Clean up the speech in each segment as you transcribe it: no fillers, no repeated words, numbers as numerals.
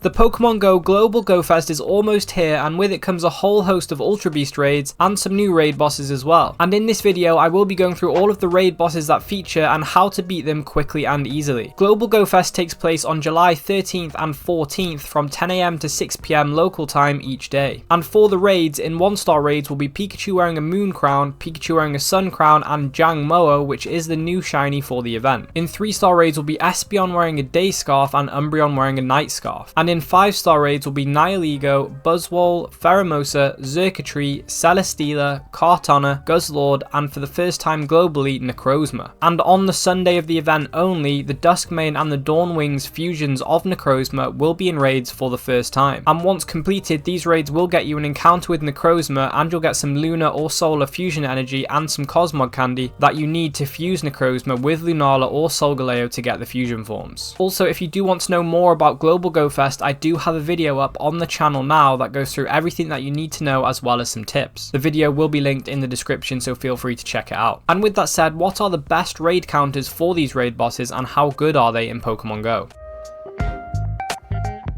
The Pokemon Go Global Go Fest is almost here, and with it comes a whole host of Ultra Beast raids and some new raid bosses as well. And in this video I will be going through all of the raid bosses that feature and how to beat them quickly and easily. Global Go Fest takes place on July 13th and 14th from 10 AM to 6 PM local time each day. And for the raids, in 1-star raids will be Pikachu wearing a moon crown, Pikachu wearing a sun crown, and Jangmo-o, which is the new shiny for the event. In 3-star raids will be Espeon wearing a day scarf and Umbreon wearing a night scarf. And in 5-star raids will be Nihilego, Buzzwole, Pheromosa, Xurkitree, Celesteela, Kartana, Guzzlord, and for the first time globally, Necrozma. And on the Sunday of the event only, the Dusk main and the Dawn Wings fusions of Necrozma will be in raids for the first time. And once completed, these raids will get you an encounter with Necrozma, and you'll get some Lunar or Solar fusion energy and some Cosmog candy that you need to fuse Necrozma with Lunala or Solgaleo to get the fusion forms. Also, if you do want to know more about Global Go Fest, I do have a video up on the channel now that goes through everything that you need to know as well as some tips. The video will be linked in the description, so feel free to check it out. And with that said, what are the best raid counters for these raid bosses and how good are they in Pokemon Go?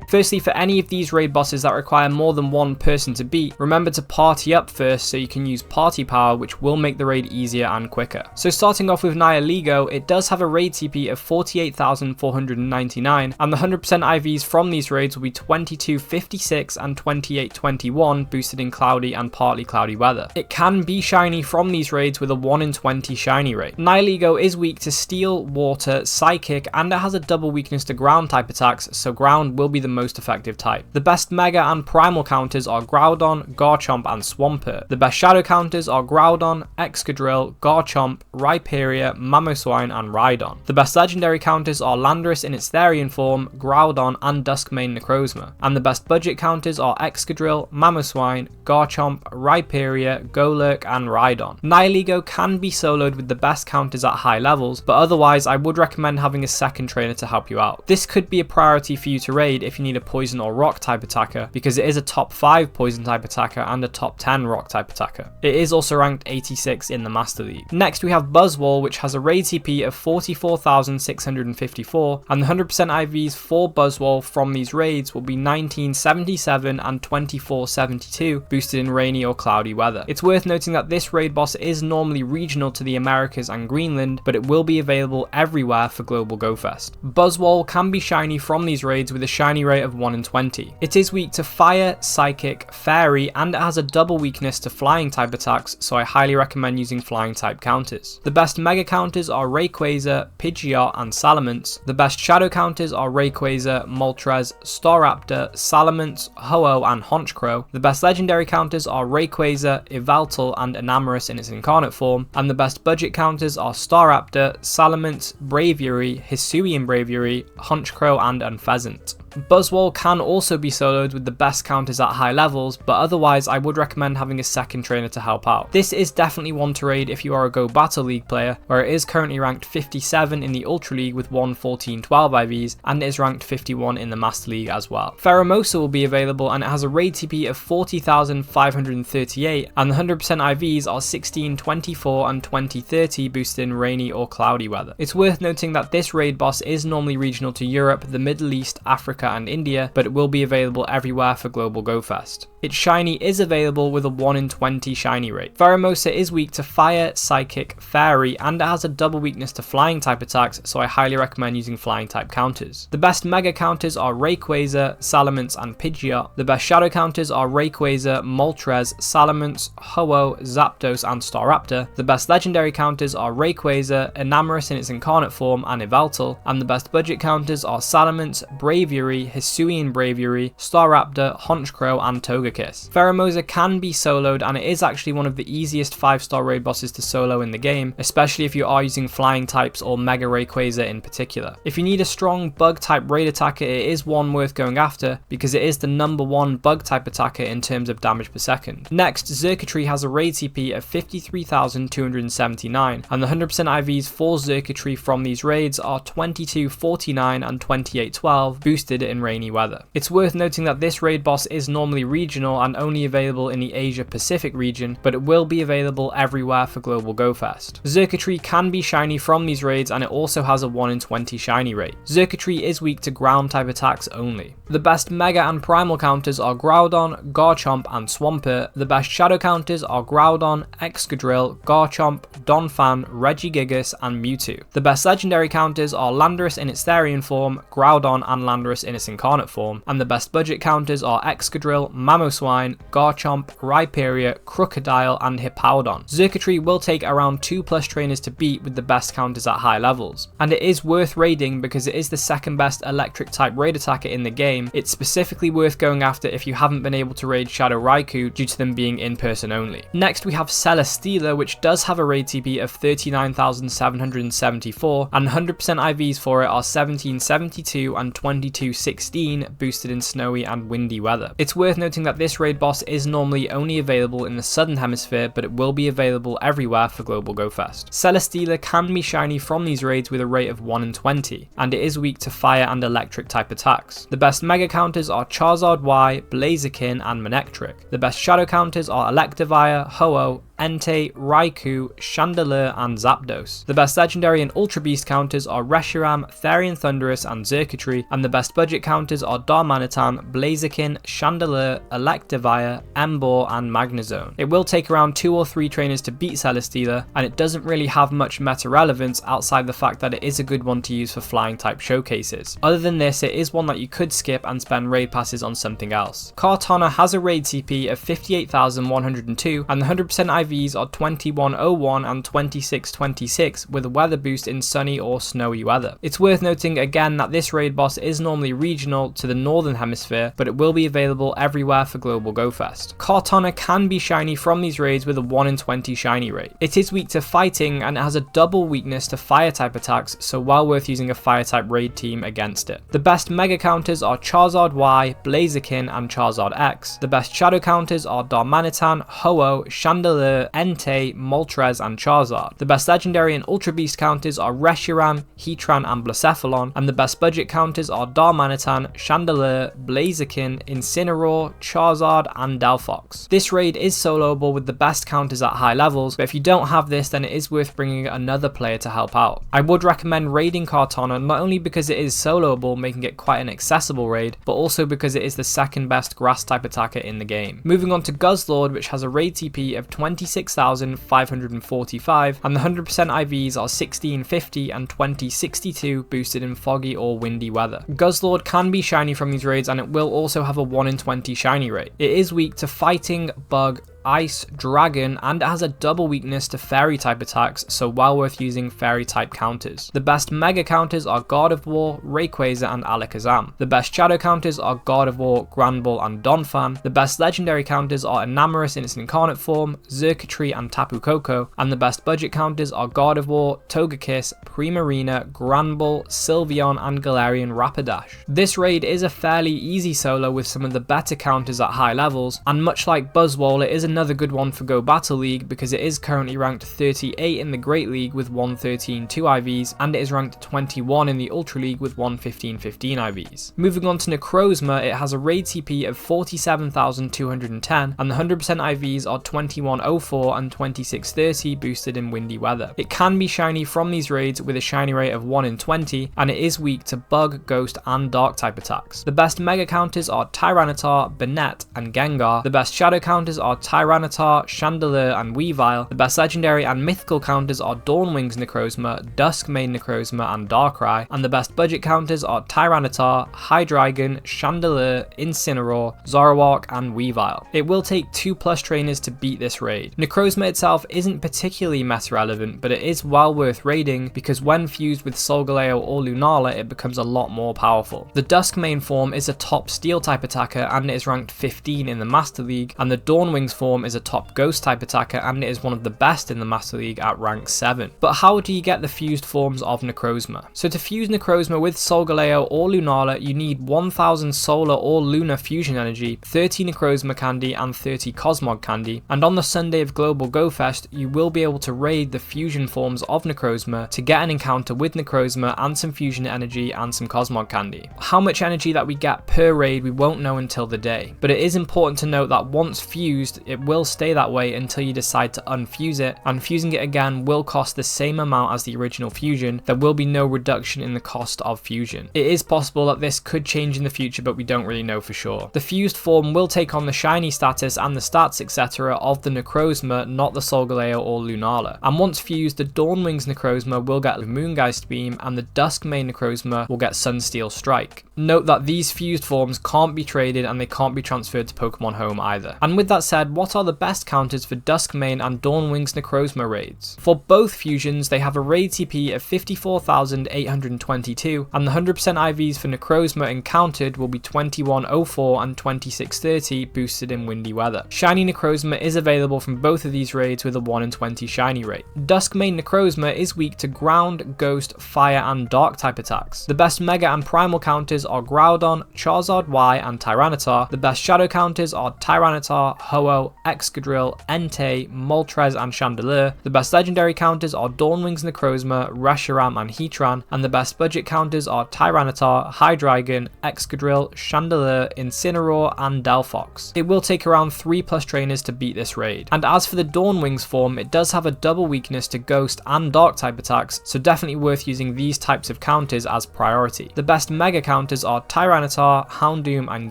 Firstly, for any of these raid bosses that require more than one person to beat, remember to party up first so you can use party power, which will make the raid easier and quicker. So starting off with Nihilego, it does have a raid TP of 48,499, and the 100% IVs from these raids will be 2256 and 2821, boosted in cloudy and partly cloudy weather. It can be shiny from these raids with a 1 in 20 shiny rate. Nihilego is weak to steel, water, psychic, and it has a double weakness to ground type attacks, so ground will be the most effective type. The best Mega and Primal counters are Groudon, Garchomp, and Swampert. The best Shadow counters are Groudon, Excadrill, Garchomp, Rhyperior, Mamoswine, and Rhydon. The best Legendary counters are Landorus in its Therian form, Groudon, and Dusk main Necrozma. And the best budget counters are Excadrill, Mamoswine, Garchomp, Rhyperior, Golurk, and Rhydon. Nihilego can be soloed with the best counters at high levels, but otherwise I would recommend having a second trainer to help you out. This could be a priority for you to raid if you need a poison or rock type attacker, because it is a top 5 poison type attacker and a top 10 rock type attacker. It is also ranked 86 in the Master League. Next we have Buzzwole, which has a raid TP of 44,654, and the 100% IVs for Buzzwole from these raids will be 1977 and 2472, boosted in rainy or cloudy weather. It's worth noting that this raid boss is normally regional to the Americas and Greenland, but it will be available everywhere for Global Go Fest. Buzzwole can be shiny from these raids with a shiny rate of 1 in 20. It is weak to fire, psychic, fairy, and it has a double weakness to flying type attacks, so I highly recommend using flying type counters. The best Mega counters are Rayquaza, Pidgeot, and Salamence. The best Shadow counters are Rayquaza, Moltres, Staraptor, Salamence, Ho-Oh, and Honchkrow. The best Legendary counters are Rayquaza, Yveltal, and Enamorus in its incarnate form, and the best budget counters are Staraptor, Salamence, Braviary, Hisuian Braviary, Honchkrow, and Unpheasant. Buzzwole can also be soloed with the best counters at high levels, but otherwise I would recommend having a second trainer to help out. This is definitely one to raid if you are a Go Battle League player, where it is currently ranked 57 in the Ultra League with 11412 IVs, and it is ranked 51 in the Master League as well. Pheromosa will be available, and it has a raid TP of 40,538, and the 100% IVs are 1624 and 2030, boosted in rainy or cloudy weather. It's worth noting that this raid boss is normally regional to Europe, the Middle East, Africa, and India, but it will be available everywhere for Global Go Fest. Its shiny is available with a 1 in 20 shiny rate. Pheromosa is weak to fire, psychic, fairy, and it has a double weakness to flying type attacks, so I highly recommend using flying type counters. The best Mega counters are Rayquaza, Salamence, and Pidgeot. The best Shadow counters are Rayquaza, Moltres, Salamence, Ho-Oh, Zapdos, and Staraptor. The best Legendary counters are Rayquaza, Enamorus in its incarnate form, and Yveltal, and the best budget counters are Salamence, Braviary, Hisuian Braviary, Staraptor, Honchkrow, and Togekiss. Pheromosa can be soloed, and it is actually one of the easiest 5-star raid bosses to solo in the game, especially if you are using flying types or Mega Rayquaza in particular. If you need a strong bug type raid attacker, it is one worth going after, because it is the #1 bug type attacker in terms of damage per second. Next, Xurkitree has a raid TP of 53,279, and the 100% IVs for Xurkitree from these raids are 2249 and 2812, boosted boosted in rainy weather. It's worth noting that this raid boss is normally regional and only available in the Asia Pacific region, but it will be available everywhere for Global Go Fest. Xurkitree can be shiny from these raids, and it also has a 1 in 20 shiny rate. Xurkitree is weak to ground type attacks only. The best Mega and Primal counters are Groudon, Garchomp and Swampert. The best Shadow counters are Groudon, Excadrill, Garchomp, Donphan, Regigigas and Mewtwo. The best Legendary counters are Landorus in its Therian form, Groudon and Landorus in its Incarnate form, and the best budget counters are Excadrill, Mamoswine, Garchomp, Rhyperior, Crocodile and Hippowdon. Xurkitree will take around 2+ trainers to beat with the best counters at high levels, and it is worth raiding because it is the second best electric type raid attacker in the game. It's specifically worth going after if you haven't been able to raid Shadow Raikou due to them being in person only. Next we have Celesteela, which does have a raid TP of 39,774 and 100% IVs for it are 1772 and 2216 boosted in snowy and windy weather. It's worth noting that this raid boss is normally only available in the southern hemisphere, but it will be available everywhere for Global Go Fest. Celesteela can be shiny from these raids with a rate of 1 in 20, and it is weak to fire and electric type attacks. The best Mega counters are Charizard Y, Blaziken and Manectric. The best Shadow counters are Electivire, Ho-Oh, Entei, Raikou, Chandelure and Zapdos. The best Legendary and Ultra Beast counters are Reshiram, Therian Thundurus and Xurkitree, and the best budget counters are Darmanitan, Blaziken, Chandelure, Electivire, Emboar and Magnezone. It will take around 2 or 3 trainers to beat Celesteela, and it doesn't really have much meta relevance outside the fact that it is a good one to use for flying type showcases. Other than this, it is one that you could skip and spend raid passes on something else. Kartana has a raid CP of 58,102 and the 100% IVs are 2101 and 2626 with a weather boost in sunny or snowy weather. It's worth noting again that this raid boss is normally regional to the northern hemisphere, but it will be available everywhere for Global Go Fest. Kartana can be shiny from these raids with a 1 in 20 shiny rate. It is weak to fighting and it has a double weakness to fire type attacks, so well worth using a fire type raid team against it. The best Mega counters are Charizard Y, Blaziken and Charizard X. The best Shadow counters are Darmanitan, Ho-Oh, Chandelure, Entei, Moltres and Charizard. The best Legendary and Ultra Beast counters are Reshiram, Heatran and Blacephalon, and the best budget counters are Darmanitan, Chandelure, Blaziken, Incineroar, Charizard and Delphox. This raid is soloable with the best counters at high levels, but if you don't have this then it is worth bringing another player to help out. I would recommend raiding Kartana not only because it is soloable, making it quite an accessible raid, but also because it is the second best grass type attacker in the game. Moving on to Guzzlord, which has a raid TP of 26,545 and the 100% IVs are 1650 and 2062 boosted in foggy or windy weather. Guzzlord can be shiny from these raids and it will also have a 1 in 20 shiny rate. It is weak to fighting, bug, Ice, Dragon, and it has a double weakness to Fairy type attacks, so well worth using Fairy type counters. The best Mega counters are Gardevoir, Rayquaza and Alakazam. The best Shadow counters are Gardevoir, Granbull and Donphan. The best Legendary counters are Enamorus in its Incarnate form, Xurkitree and Tapu Koko, and the best budget counters are Gardevoir, Togekiss, Primarina, Granbull, Sylveon and Galarian Rapidash. This raid is a fairly easy solo with some of the better counters at high levels, and much like Buzzwole, it is another good one for Go Battle League because it is currently ranked 38 in the Great League with 113 2 IVs, and it is ranked 21 in the Ultra League with 115 15 IVs. Moving on to Necrozma, it has a raid TP of 47,210 and the 100% IVs are 2104 and 2630 boosted in windy weather. It can be shiny from these raids with a shiny rate of 1 in 20, and it is weak to bug, ghost and dark type attacks. The best Mega counters are Tyranitar, Banette and Gengar. The best Shadow counters are Tyranitar, Chandelure and Weavile. The best Legendary and Mythical counters are Dawnwings Necrozma, Dusk main Necrozma and Darkrai, and the best budget counters are Tyranitar, Hydreigon, Chandelure, Incineroar, Zoroark and Weavile. It will take 2+ trainers to beat this raid. Necrozma itself isn't particularly meta relevant, but it is well worth raiding because when fused with Solgaleo or Lunala it becomes a lot more powerful. The Dusk main form is a top steel type attacker and it is ranked 15 in the Master League, and the Dawnwings form form is a top ghost type attacker and it is one of the best in the Master League at rank 7. But how do you get the fused forms of Necrozma? So to fuse Necrozma with Solgaleo or Lunala, you need 1000 Solar or Lunar fusion energy, 30 Necrozma candy and 30 Cosmog candy, and on the Sunday of Global Go Fest you will be able to raid the fusion forms of Necrozma to get an encounter with Necrozma and some fusion energy and some Cosmog candy. How much energy that we get per raid we won't know until the day, but it is important to note that once fused it will stay that way until you decide to unfuse it, and fusing it again will cost the same amount as the original fusion. There will be no reduction in the cost of fusion. It is possible that this could change in the future, but we don't really know for sure. The fused form will take on the shiny status and the stats etc. of the Necrozma, not the Solgaleo or Lunala, and once fused the Dawnwings Necrozma will get the Moongeist Beam and the Dusk main Necrozma will get Sunsteel Strike. Note that these fused forms can't be traded and they can't be transferred to Pokemon Home either. And with that said, what are the best counters for Dusk main and Dawnwings Necrozma raids? For both fusions they have a raid TP of 54,822 and the 100% IVs for Necrozma encountered will be 2104 and 2630 boosted in windy weather. Shiny Necrozma is available from both of these raids with a 1 in 20 shiny rate. Dusk main Necrozma is weak to ground, ghost, fire and dark type attacks. The best mega and primal counters are Groudon, Charizard Y and Tyranitar. The best shadow counters are Tyranitar, Ho-Oh, Excadrill, Entei, Moltres and Chandelure. The best legendary counters are Dawnwings Necrozma, Reshiram and Heatran, and the best budget counters are Tyranitar, Hydreigon, Excadrill, Chandelure, Incineroar and Delphox. It will take around 3+ trainers to beat this raid. And as for the Dawnwings form, it does have a double weakness to ghost and dark type attacks, so definitely worth using these types of counters as priority. The best mega counters are Tyranitar, Houndoom and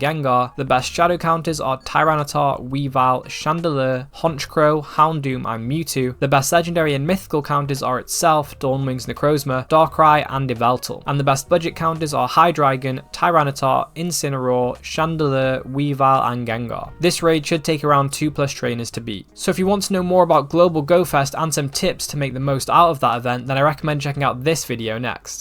Gengar. The best shadow counters are Tyranitar, Weavile, Chandelure, Honchkrow, Houndoom and Mewtwo. The best legendary and mythical counters are itself, Dawnwings Necrozma, Darkrai and Yveltal. And the best budget counters are Hydreigon, Tyranitar, Incineroar, Chandelure, Weavile and Gengar. This raid should take around 2+ trainers to beat. So if you want to know more about Global Go Fest and some tips to make the most out of that event, then I recommend checking out this video next.